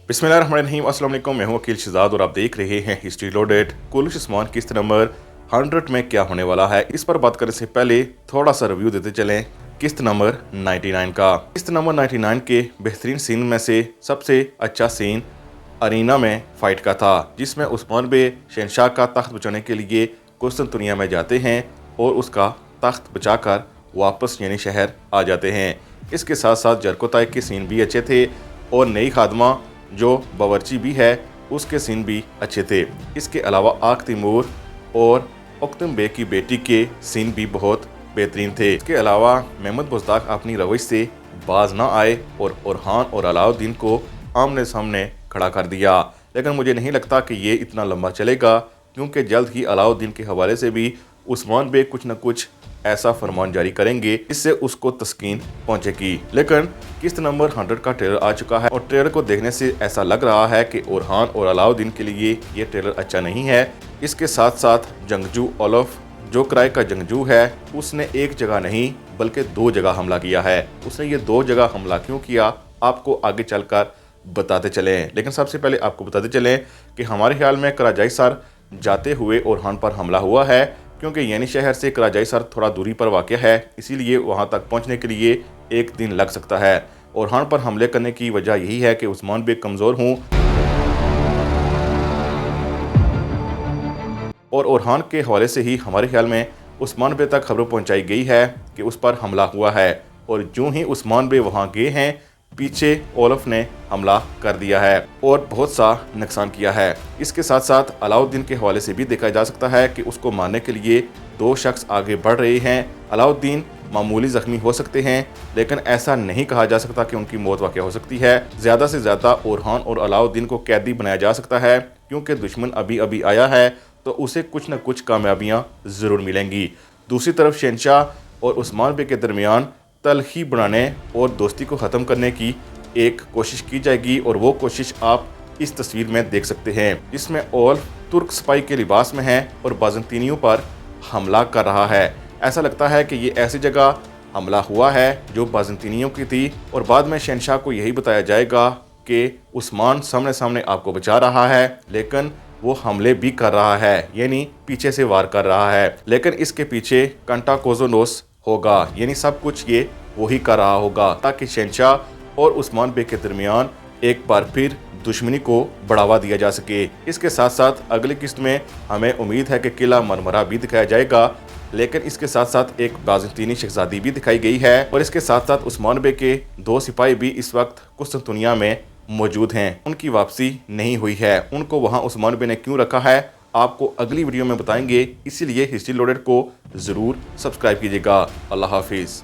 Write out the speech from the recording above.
बिस्मिल्लाहिर्रहमानिर्रहीम। अस्सलाम वालेकुम। मैं हूं वकील शहजाद और आप देख रहे हैं हिस्ट्री लोडेड। कुलुश उस्मान किस्त नंबर 100 में क्या होने वाला है, इस पर बात करने से पहले थोड़ा सा रिव्यू देते चलें किस्त नंबर 99 का। किस्त नंबर 99 के बेहतरीन सीन में से सबसे अच्छा सीन अरीना में फाइट का था, जिसमें उस्मान बे शहनशाह का तख्त बचाने के लिए कुस्तुनतुनिया में जाते हैं और उसका तख्त बचाकर वापस यानी शहर आ जाते हैं। इसके साथ साथ जरकोताई के सीन भी अच्छे थे और नई खादमा जो बावर्ची भी है उसके सीन भी अच्छे थे। इसके अलावा आग तैमूर और उक्तम बे की बेटी के सीन भी बहुत बेहतरीन थे। इसके अलावा महमूद बुज़दाक अपनी रविश से बाज ना आए और ओरहान और अलाउद्दीन को आमने सामने खड़ा कर दिया, लेकिन मुझे नहीं लगता कि ये इतना लंबा चलेगा, क्योंकि जल्द ही अलाउद्दीन के हवाले से भी उस्मान बे कुछ न कुछ ऐसा फरमान जारी करेंगे इससे उसको तस्कीन पहुंचेगी। लेकिन किस्त नंबर 100 का ट्रेलर आ चुका है और ट्रेलर को देखने से ऐसा लग रहा है कि ओरहान और अलाउद्दीन के लिए ये ट्रेलर अच्छा नहीं है। इसके साथ साथ जंगजू ओलफ जो किराए का जंगजू है, उसने एक जगह नहीं बल्कि 2 जगह हमला किया है। उसने ये 2 जगह हमला क्यों किया आपको आगे चलकर बताते चलें, लेकिन सबसे पहले आपको बताते चलें कि हमारे ख्याल में कराजाई सर जाते हुए ओरहान पर हमला हुआ है, क्योंकि यानी शहर से कराजाई सर थोड़ा दूरी पर वाक़या है, इसीलिए वहां तक पहुंचने के लिए 1 दिन लग सकता है। ओरहान पर हमले करने की वजह यही है कि उस्मान बे कमज़ोर हूँ और ओरहान के हवाले से ही हमारे ख्याल में उस्मान बे तक खबर पहुंचाई गई है कि उस पर हमला हुआ है, और जो ही उस्मान बे वहां गए हैं पीछे ओलफ ने हमला कर दिया है और बहुत सा नुकसान किया है। इसके साथ साथ अलाउद्दीन के हवाले से भी देखा जा सकता है कि उसको मारने के लिए 2 शख्स आगे बढ़ रहे हैं। अलाउद्दीन मामूली जख्मी हो सकते हैं, लेकिन ऐसा नहीं कहा जा सकता कि उनकी मौत वाक़या हो सकती है। ज़्यादा से ज़्यादा ओरहान और अलाउद्दीन को कैदी बनाया जा सकता है, क्योंकि दुश्मन अभी अभी आया है तो उसे कुछ न कुछ कामयाबियाँ ज़रूर मिलेंगी। दूसरी तरफ शहनशाह और उस्मान बे के दरमियान तलखी बनाने और दोस्ती को ख़त्म करने की एक कोशिश की जाएगी, और वो कोशिश आप इस तस्वीर में देख सकते हैं, जिसमें ओल्फ तुर्क स्पाई के लिबास में है और बाज़ंतीनियों पर हमला कर रहा है। ऐसा लगता है कि ये ऐसी जगह हमला हुआ है जो बाज़ंतीनियों की थी, और बाद में शहनशाह को यही बताया जाएगा कि उस्मान सामने सामने आपको बचा रहा है, लेकिन वो हमले भी कर रहा है, यानी पीछे से वार कर रहा है, लेकिन इसके पीछे कंटाकोजोनोस होगा, यानी सब कुछ ये वही कर रहा होगा, ताकि शहनशाह और उस्मान बे के दरमियान एक बार फिर दुश्मनी को बढ़ावा दिया जा सके। इसके साथ साथ अगली किस्त में हमें उम्मीद है कि किला मरमरा भी दिखाया जाएगा, लेकिन इसके साथ साथ एक बाज़ंतीनी शहजादी भी दिखाई गई है, और इसके साथ साथ उस्मान बे के 2 सिपाही भी इस वक्त कुस्तुनतुनिया में मौजूद हैं। उनकी वापसी नहीं हुई है, उनको वहाँ उस्मान बे ने क्यों रखा है आपको अगली वीडियो में बताएंगे, इसीलिए हिस्ट्री लोडेड को ज़रूर सब्सक्राइब कीजिएगा। अल्लाह हाफिज़।